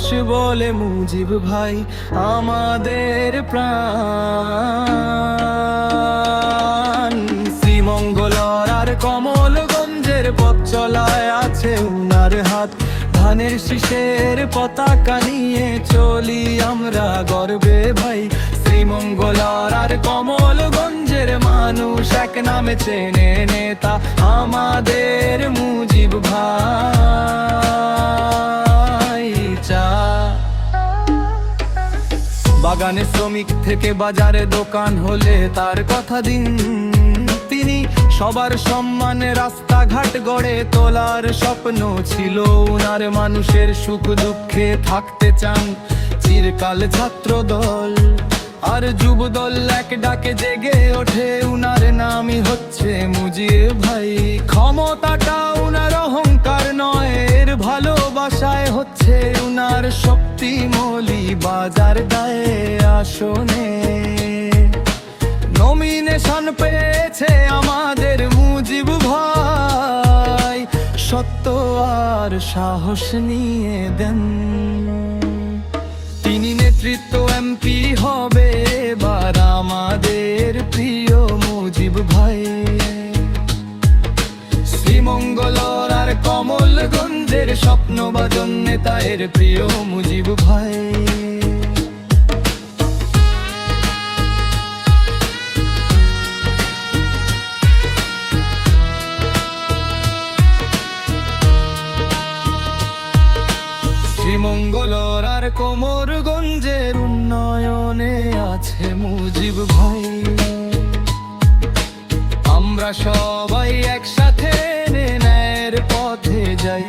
মানুষ বলে মুজিব ভাই আমাদের প্রাণ। শ্রীমঙ্গলর আর কমলগঞ্জের পথ চলায় আছে উনার হাত, ধানের শীষের পতাকা নিয়ে চলি আমরা গর্বে ভাই। শ্রীমঙ্গলর আর কমলগঞ্জের মানুষ এক নামে চেনে নেতা আমাদের মুজিব ভাই। বাগানে শ্রমিক থেকে বাজারে দোকান হলে তার কথা দিন, তিনি সবার সম্মানে রাস্তাঘাট গড়ে তোলার স্বপ্ন ছিল উনার। মানুষের সুখ দুঃখে থাকতে চান চিরকাল ছাত্র দল আর যুব দল এক ডাকে জেগে ওঠে, উনার নামই হচ্ছে মুজিব ভাই। ক্ষমতাটা উনার অহংকার নয়, এর ভালোবাসায় হচ্ছে উনার শক্তি। মৌলি বাজার দায়ে আসনে নমিনেশন পেয়েছে আমাদের মুজিব ভাই, সত্য আর সাহস নিয়ে দেন। তিনি নেতৃত্ব এমপি হবে এবার আমাদের প্রিয় মুজিব ভাই। শ্রীমঙ্গলর আর কমলগঞ্জের স্বপ্নবাজন নেতা এর প্রিয় মুজিব ভাই। শ্রীমঙ্গলর আর কোমরগঞ্জের উন্নয়নে আছে মুজিব ভাই। আমরা সবাই একসাথে ন্যায়ের পথে যাই।